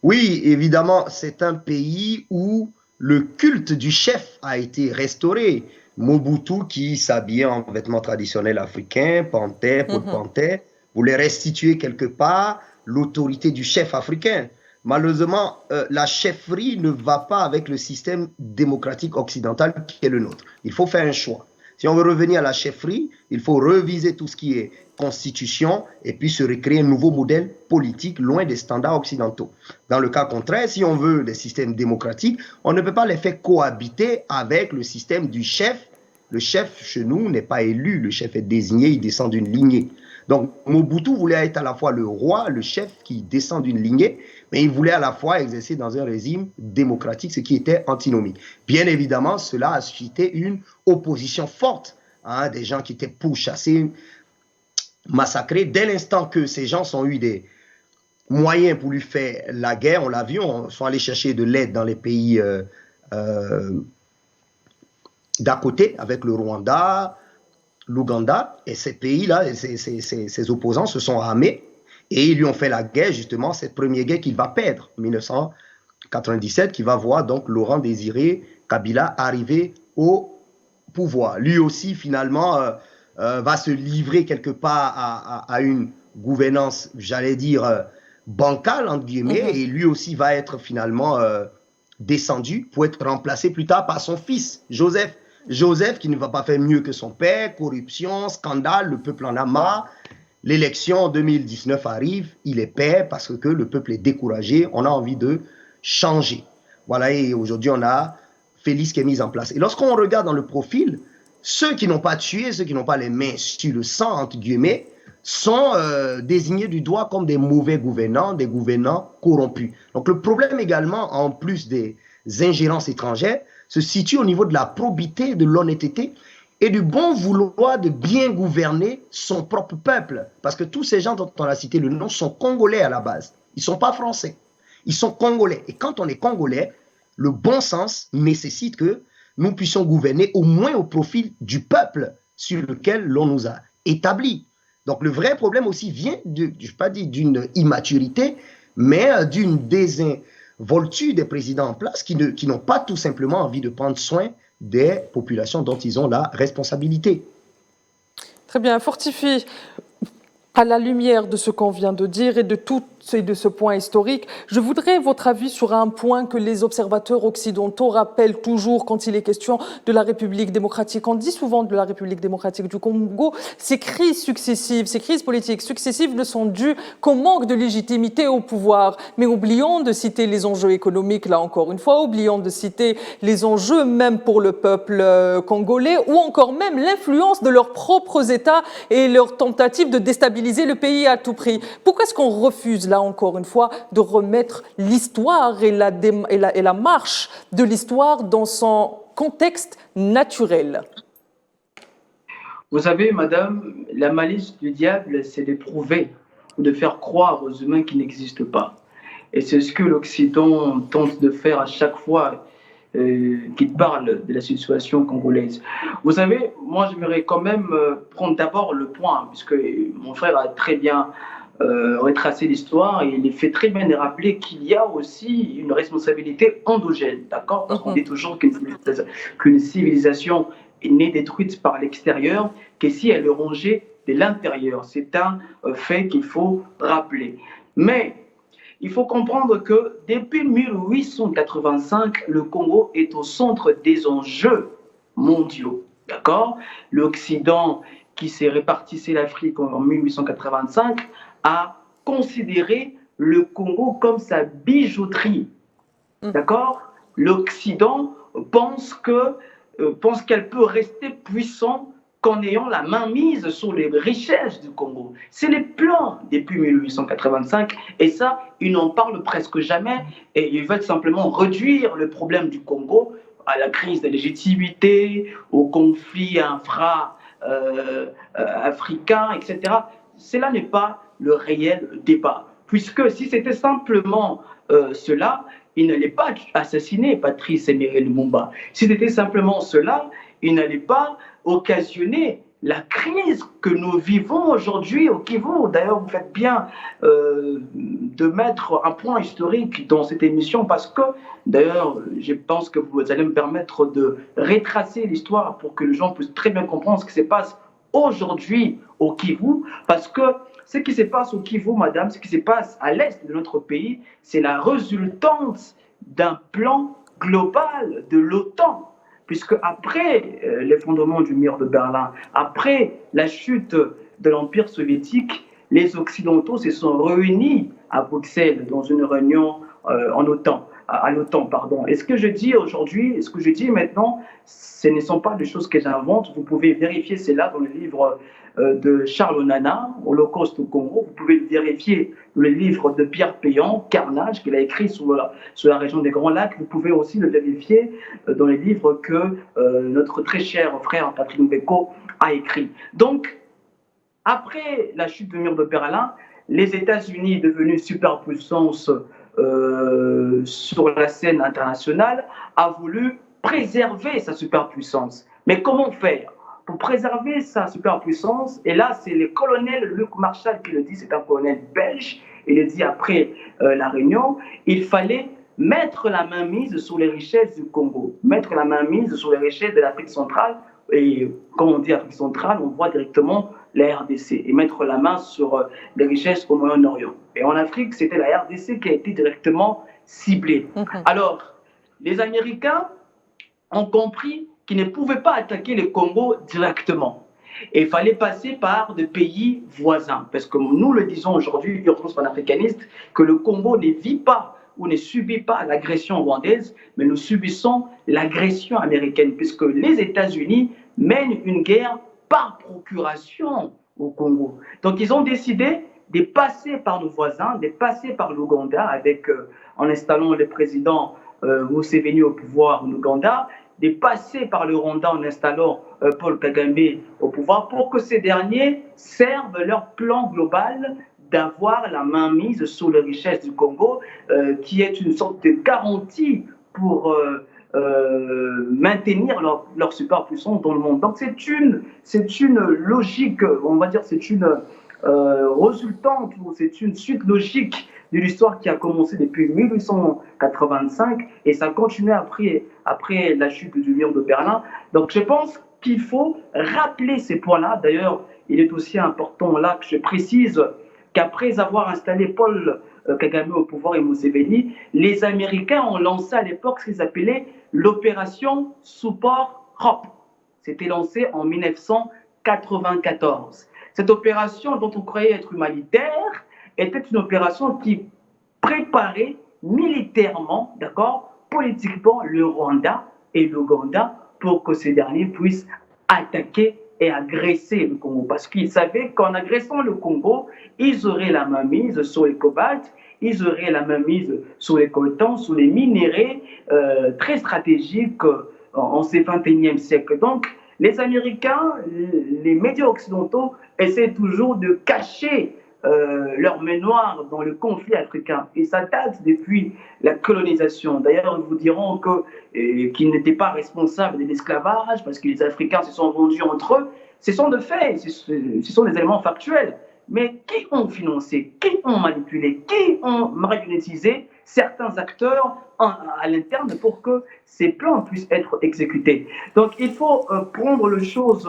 Oui, évidemment, c'est un pays où le culte du chef a été restauré. Mobutu, qui s'habillait en vêtements traditionnels africains, panthère, peau de panthère, voulait restituer quelque part l'autorité du chef africain. Malheureusement, la chefferie ne va pas avec le système démocratique occidental qui est le nôtre. Il faut faire un choix. Si on veut revenir à la chefferie, il faut reviser tout ce qui est constitution et puis se recréer un nouveau modèle politique loin des standards occidentaux. Dans le cas contraire, si on veut des systèmes démocratiques, on ne peut pas les faire cohabiter avec le système du chef. Le chef, chez nous, n'est pas élu, le chef est désigné, il descend d'une lignée. Donc, Mobutu voulait être à la fois le roi, le chef qui descend d'une lignée, mais il voulait à la fois exercer dans un régime démocratique, ce qui était antinomique. Bien évidemment, cela a suscité une opposition forte, hein, des gens qui étaient pourchassés, massacrés. Dès l'instant que ces gens ont eu des moyens pour lui faire la guerre, on l'a vu, on sont allés chercher de l'aide dans les pays d'à côté, avec le Rwanda, l'Ouganda, et ces pays-là, ces opposants se sont armés et ils lui ont fait la guerre, justement, cette première guerre qu'il va perdre, en 1997, qui va voir donc Laurent Désiré Kabila arriver au pouvoir. Lui aussi, finalement, va se livrer quelque part à une gouvernance, j'allais dire, bancale, entre guillemets, et lui aussi va être finalement descendu pour être remplacé plus tard par son fils, Joseph. Joseph qui ne va pas faire mieux que son père, corruption, scandale, le peuple en a marre. L'élection en 2019 arrive, il est père parce que le peuple est découragé, on a envie de changer. Voilà, et aujourd'hui on a Félix qui est mis en place. Et lorsqu'on regarde dans le profil, ceux qui n'ont pas tué, ceux qui n'ont pas les mains sur le sang, entre guillemets, sont désignés du doigt comme des mauvais gouvernants, des gouvernants corrompus. Donc le problème également, en plus des ingérences étrangères, se situe au niveau de la probité, de l'honnêteté et du bon vouloir de bien gouverner son propre peuple. Parce que tous ces gens dont on a cité le nom sont congolais à la base. Ils ne sont pas français. Ils sont congolais. Et quand on est congolais, le bon sens nécessite que nous puissions gouverner au moins au profit du peuple sur lequel l'on nous a établis. Donc le vrai problème aussi vient, je ne vais pas dire d'une immaturité, mais d'une désinvolture des présidents en place qui n'ont pas tout simplement envie de prendre soin des populations dont ils ont la responsabilité. Très bien, Fortifi, à la lumière de ce qu'on vient de dire et de ce point historique, je voudrais votre avis sur un point que les observateurs occidentaux rappellent toujours quand il est question de la République démocratique. On dit souvent de la République démocratique du Congo, ces crises successives, ces crises politiques successives ne sont dues qu'au manque de légitimité au pouvoir. Mais oublions de citer les enjeux économiques, là encore une fois, oublions de citer les enjeux même pour le peuple congolais ou encore même l'influence de leurs propres États et leurs tentatives de déstabiliser le pays à tout prix. Pourquoi est-ce qu'on refuse là encore une fois, de remettre l'histoire et la marche de l'histoire dans son contexte naturel? Vous savez, madame, la malice du diable, c'est d'éprouver ou de faire croire aux humains qui n'existent pas. Et c'est ce que l'Occident tente de faire à chaque fois qu'il parle de la situation congolaise. Vous savez, moi, j'aimerais quand même prendre d'abord le point, puisque mon frère a très bien retracer l'histoire et il fait très bien de rappeler qu'il y a aussi une responsabilité endogène, d'accord? Parce qu'on dit toujours qu'une civilisation n'est détruite par l'extérieur que si elle est rongée de l'intérieur. C'est un fait qu'il faut rappeler. Mais il faut comprendre que depuis 1885, le Congo est au centre des enjeux mondiaux, d'accord? L'Occident qui s'est répartissé l'Afrique en 1885 a considéré le Congo comme sa bijouterie. D'accord? L'Occident pense qu'elle peut rester puissante qu'en ayant la main mise sur les richesses du Congo. C'est les plans depuis 1885 et ça, ils n'en parlent presque jamais et ils veulent simplement réduire le problème du Congo à la crise de légitimité, au conflit africain, etc. Cela n'est pas le réel débat. Puisque si c'était simplement cela, il n'allait pas assassiner Patrice Emery Lumumba. Si c'était simplement cela, il n'allait pas occasionner la crise que nous vivons aujourd'hui au Kivu. D'ailleurs, vous faites bien de mettre un point historique dans cette émission parce que, d'ailleurs, je pense que vous allez me permettre de retracer l'histoire pour que les gens puissent très bien comprendre ce qui se passe aujourd'hui au Kivu, parce que ce qui se passe au Kivu, madame, ce qui se passe à l'est de notre pays, c'est la résultante d'un plan global de l'OTAN. Puisque après l'effondrement du mur de Berlin, après la chute de l'Empire soviétique, les Occidentaux se sont réunis à Bruxelles dans une réunion à l'OTAN, pardon. Et ce que je dis aujourd'hui, ce que je dis maintenant, ce ne sont pas des choses que j'invente. Vous pouvez vérifier cela dans le livre de Charles Nana, Holocauste au Congo. Vous pouvez le vérifier dans le livre de Pierre Péan, Carnage, qu'il a écrit sur la région des Grands Lacs. Vous pouvez aussi le vérifier dans les livres que notre très cher frère Patrick Mbeko a écrit. Donc, après la chute du mur de Berlin, les États-Unis, devenus superpuissance sur la scène internationale, a voulu préserver sa superpuissance. Mais comment faire pour préserver sa superpuissance? Et là, c'est le colonel Luc Marshall qui le dit, c'est un colonel belge, il le dit après la réunion, il fallait mettre la main mise sur les richesses du Congo, mettre la main mise sur les richesses de l'Afrique centrale. Et quand on dit Afrique centrale, on voit directement la RDC et mettre la main sur les richesses au Moyen-Orient. Et en Afrique, c'était la RDC qui a été directement ciblée. Alors, les Américains ont compris qu'ils ne pouvaient pas attaquer le Congo directement. Et il fallait passer par des pays voisins. Parce que nous le disons aujourd'hui, urgence panafricaniste, que le Congo ne vit pas ou ne subit pas l'agression rwandaise, mais nous subissons l'agression américaine, puisque les États-Unis mènent une guerre par procuration au Congo. Donc ils ont décidé de passer par nos voisins, de passer par l'Ouganda, en installant le président Museveni au pouvoir en Ouganda, de passer par le Rwanda en installant Paul Kagame au pouvoir, pour que ces derniers servent leur plan global d'avoir la main mise sur les richesses du Congo, qui est une sorte de garantie pour maintenir leur superpuissance dans le monde. Donc c'est une logique, on va dire, c'est une résultante, ou c'est une suite logique de l'histoire qui a commencé depuis 1885 et ça continue après la chute du mur de Berlin. Donc je pense qu'il faut rappeler ces points-là. D'ailleurs, il est aussi important là que je précise qu'après avoir installé Paul Kagame au pouvoir et Museveni, les Américains ont lancé à l'époque ce qu'ils appelaient l'opération Support Hope. C'était lancé en 1994. Cette opération, dont on croyait être humanitaire, était une opération qui préparait militairement, d'accord, politiquement le Rwanda et l'Ouganda pour que ces derniers puissent attaquer et agresser le Congo. Parce qu'ils savaient qu'en agressant le Congo, ils auraient la main mise sur les cobaltes, ils auraient la main mise sur les coltans, sur les minéraux très stratégiques en ce XXIe siècle. Donc, les Américains, les médias occidentaux essaient toujours de cacher leur mémoire dans le conflit africain. Et ça date depuis la colonisation. D'ailleurs, ils vous diront qu'ils n'étaient pas responsables de l'esclavage parce que les Africains se sont vendus entre eux. Ce sont de faits, ce sont des éléments factuels. Mais qui ont financé, qui ont manipulé, qui ont marionnétisé certains acteurs à l'interne pour que ces plans puissent être exécutés. Donc il faut prendre les choses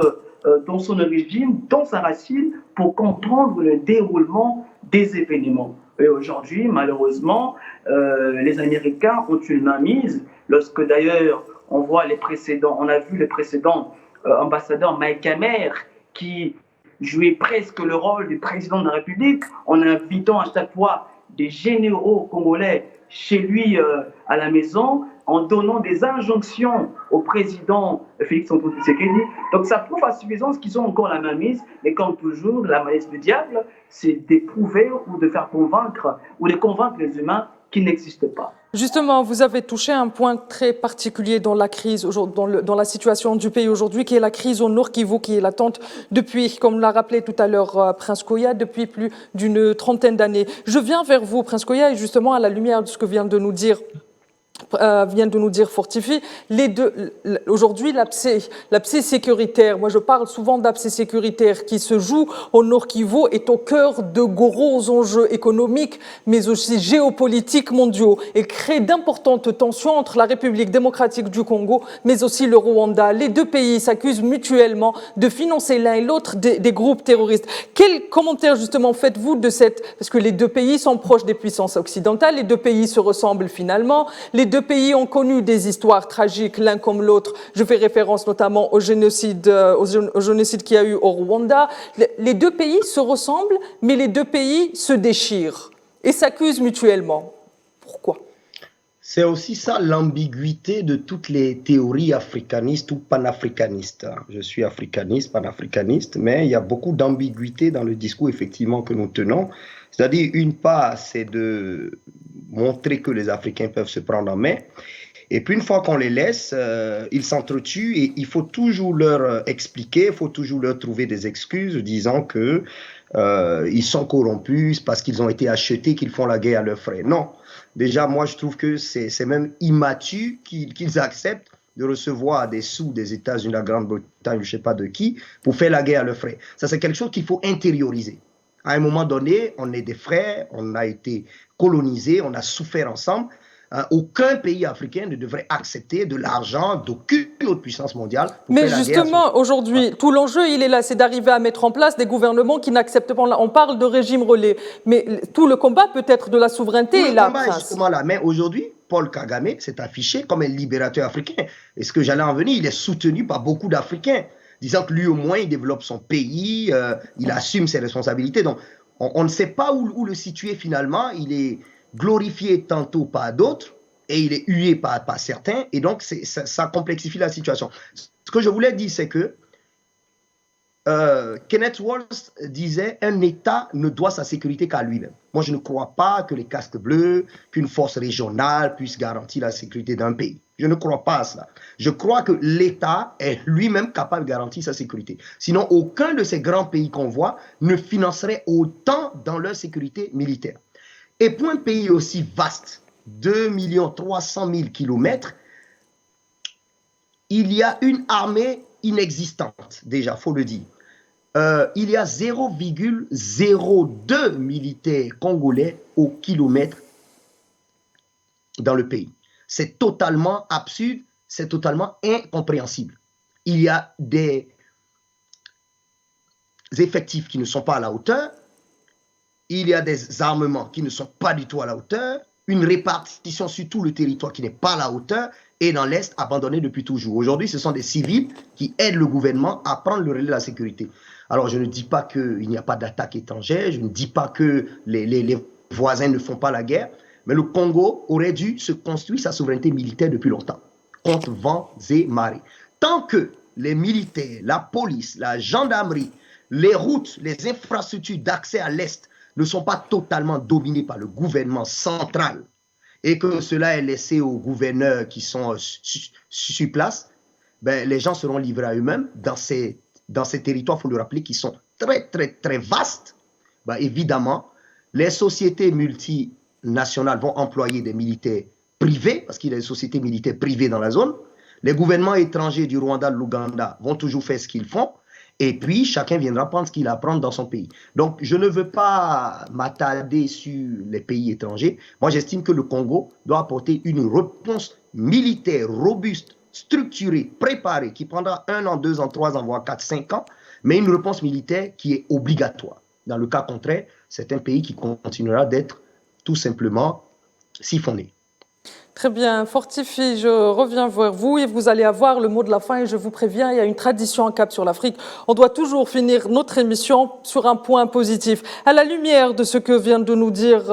dans son origine, dans sa racine, pour comprendre le déroulement des événements. Et aujourd'hui, malheureusement, les Américains ont une mainmise. Lorsque d'ailleurs on voit on a vu le précédent ambassadeur Mike Hammer qui jouait presque le rôle du président de la République, en invitant à chaque fois des généraux congolais chez lui à la maison, en donnant des injonctions au président Félix Antoine Tshisekedi. Donc ça prouve à suffisance qu'ils ont encore la main mise, mais comme toujours, la malice du diable, c'est d'éprouver ou de faire convaincre, ou de convaincre les humains qui n'existent pas. Justement, vous avez touché un point très particulier dans la crise, dans la situation du pays aujourd'hui, qui est la crise au Nord Kivu, qui est latente depuis, comme l'a rappelé tout à l'heure Prince Koya, depuis plus d'une trentaine d'années. Je viens vers vous, Prince Koya, et justement à la lumière de ce que vient de nous dire vient de nous dire Fortifi, aujourd'hui l'abcès sécuritaire, moi je parle souvent d'abcès sécuritaire qui se joue au Nord Kivu, est au cœur de gros enjeux économiques mais aussi géopolitiques mondiaux et crée d'importantes tensions entre la République démocratique du Congo mais aussi le Rwanda. Les deux pays s'accusent mutuellement de financer l'un et l'autre des groupes terroristes. Quel commentaire justement faites-vous de cette... Parce que les deux pays sont proches des puissances occidentales, les deux pays se ressemblent finalement, les deux pays ont connu des histoires tragiques l'un comme l'autre. Je fais référence notamment au génocide qu'il y a eu au Rwanda. Les deux pays se ressemblent, mais les deux pays se déchirent et s'accusent mutuellement. Pourquoi ? C'est aussi ça l'ambiguïté de toutes les théories africanistes ou panafricanistes. Je suis africaniste, panafricaniste, mais il y a beaucoup d'ambiguïté dans le discours effectivement que nous tenons. C'est-à-dire, une part, c'est de montrer que les Africains peuvent se prendre en main. Et puis, une fois qu'on les laisse, ils s'entretuent et il faut toujours leur expliquer, il faut toujours leur trouver des excuses disant que ils sont corrompus parce qu'ils ont été achetés, qu'ils font la guerre à leurs frais. Non. Déjà, moi, je trouve que c'est même immature qu'ils acceptent de recevoir des sous des États-Unis, de la Grande-Bretagne, je ne sais pas de qui, pour faire la guerre à leurs frais. Ça, c'est quelque chose qu'il faut intérioriser. À un moment donné, on est des frères, on a été colonisés, on a souffert ensemble. Aucun pays africain ne devrait accepter de l'argent d'aucune autre puissance mondiale. Mais justement, aujourd'hui, tout l'enjeu, il est là, c'est d'arriver à mettre en place des gouvernements qui n'acceptent pas. On parle de régime relais, mais tout le combat peut être de la souveraineté. Tout le combat est justement là. Mais aujourd'hui, Paul Kagame s'est affiché comme un libérateur africain. Et ce que j'allais en venir, il est soutenu par beaucoup d'Africains, disant que lui, au moins, il développe son pays, il assume ses responsabilités. Donc, on ne sait pas où le situer finalement. Il est glorifié tantôt par d'autres et il est hué par certains, et donc ça complexifie la situation. Ce que je voulais dire, c'est que Kenneth Waltz disait un État ne doit sa sécurité qu'à lui-même. Moi, je ne crois pas que les casques bleus, qu'une force régionale puisse garantir la sécurité d'un pays. Je ne crois pas à cela. Je crois que l'État est lui-même capable de garantir sa sécurité. Sinon, aucun de ces grands pays qu'on voit ne financerait autant dans leur sécurité militaire. Et pour un pays aussi vaste, 2 300 000 kilomètres, il y a une armée inexistante, déjà, il faut le dire. Il y a 0,02 militaires congolais au kilomètre dans le pays. C'est totalement absurde, c'est totalement incompréhensible. Il y a des effectifs qui ne sont pas à la hauteur. Il y a des armements qui ne sont pas du tout à la hauteur, une répartition sur tout le territoire qui n'est pas à la hauteur, et dans l'Est, abandonné depuis toujours. Aujourd'hui, ce sont des civils qui aident le gouvernement à prendre le relais de la sécurité. Alors, je ne dis pas qu'il n'y a pas d'attaque étrangère, je ne dis pas que les voisins ne font pas la guerre, mais le Congo aurait dû se construire sa souveraineté militaire depuis longtemps, contre vents et marées. Tant que les militaires, la police, la gendarmerie, les routes, les infrastructures d'accès à l'Est ne sont pas totalement dominés par le gouvernement central et que cela est laissé aux gouverneurs qui sont sur place, ben, les gens seront livrés à eux-mêmes dans ces territoires, il faut le rappeler, qui sont très, très, très vastes. Ben, évidemment, les sociétés multinationales vont employer des militaires privés, parce qu'il y a des sociétés militaires privées dans la zone. Les gouvernements étrangers du Rwanda, de l'Ouganda vont toujours faire ce qu'ils font. Et puis, chacun viendra prendre ce qu'il a à prendre dans son pays. Donc, je ne veux pas m'attarder sur les pays étrangers. Moi, j'estime que le Congo doit apporter une réponse militaire robuste, structurée, préparée, qui prendra 1 an, 2 ans, 3 ans, voire 4, 5 ans, mais une réponse militaire qui est obligatoire. Dans le cas contraire, c'est un pays qui continuera d'être tout simplement siphonné. Très bien. Fortifi, je reviens vers vous et vous allez avoir le mot de la fin et je vous préviens, il y a une tradition en Cap sur l'Afrique. On doit toujours finir notre émission sur un point positif. À la lumière de ce que vient de nous dire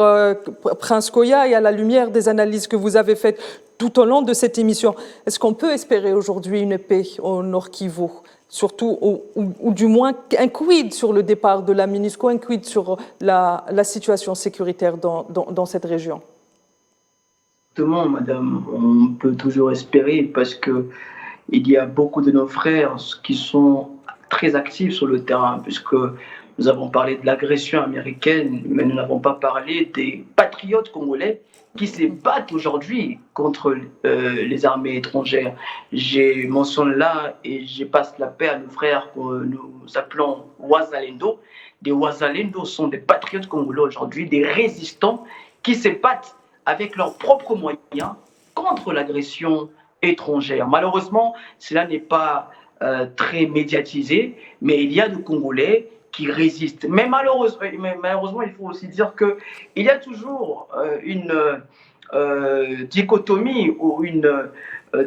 Prince Koya et à la lumière des analyses que vous avez faites tout au long de cette émission, est-ce qu'on peut espérer aujourd'hui une paix au Nord Kivu ? Surtout, ou du moins un quid sur le départ de la MINUSCO, un quid sur la situation sécuritaire dans cette région ? Exactement, madame, on peut toujours espérer parce que il y a beaucoup de nos frères qui sont très actifs sur le terrain, puisque Nous avons parlé de l'agression américaine, mais nous n'avons pas parlé des patriotes congolais qui se battent aujourd'hui contre les armées étrangères. J'ai mentionné là et je passe la paix à nos frères que nous appelons Wazalendo. Des Wazalendo sont des patriotes congolais aujourd'hui, des résistants qui se battent avec leurs propres moyens contre l'agression étrangère. Malheureusement, cela n'est pas très médiatisé, mais il y a des Congolais qui résistent. Mais malheureusement, il faut aussi dire qu'il y a toujours une dichotomie ou une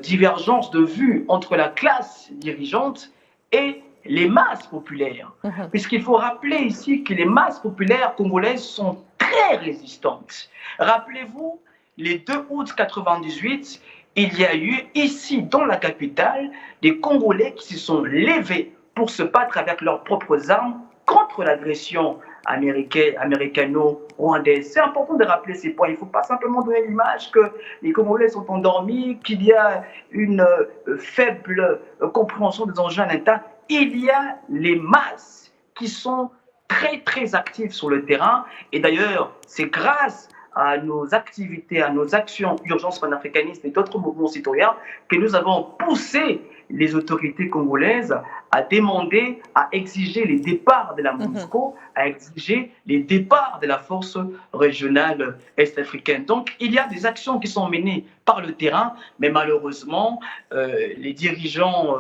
divergence de vue entre la classe dirigeante et les masses populaires. Puisqu'il faut rappeler ici que les masses populaires congolaises sont très résistantes. Rappelez-vous, les 2 août 1998, il y a eu ici, dans la capitale, des Congolais qui se sont levés pour se battre avec leurs propres armes contre l'agression américano-rwandaise. C'est important de rappeler ces points. Il ne faut pas simplement donner l'image que les Congolais sont endormis, qu'il y a une faible compréhension des enjeux à l'intérieur. Il y a les masses qui sont très, très actives sur le terrain. Et d'ailleurs, c'est grâce à nos activités, à nos actions urgence panafricaniste et d'autres mouvements citoyens que nous avons poussé les autorités congolaises à demander, à exiger les départs de la MONUSCO, à exiger les départs de la force régionale est-africaine. Donc, il y a des actions qui sont menées par le terrain, mais malheureusement, les dirigeants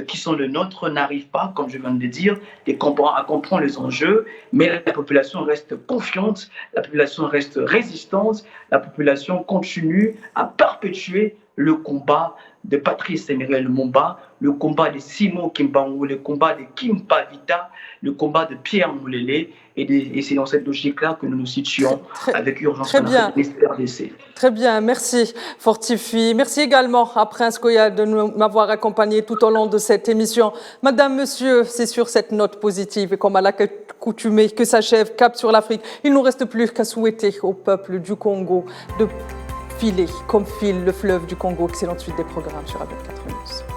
qui sont les nôtres n'arrivent pas, comme je viens de le dire, à comprendre les enjeux, mais la population reste confiante, la population reste résistante, la population continue à perpétuer le combat de Patrice Emery Lumumba, le combat de Simon Kimbangu, le combat de Kimpa Vita, le combat de Pierre Moulélé, et c'est dans cette logique-là que nous nous situons avec Urgence panafricaniste RDC. Très bien, merci Fortifi. Merci également à Prince Koya de m'avoir accompagné tout au long de cette émission. Madame, Monsieur, c'est sur cette note positive et comme à l'accoutumée que s'achève Cap sur l'Afrique. Il ne nous reste plus qu'à souhaiter au peuple du Congo de filer comme file le fleuve du Congo. Excellente suite des programmes sur A24 News.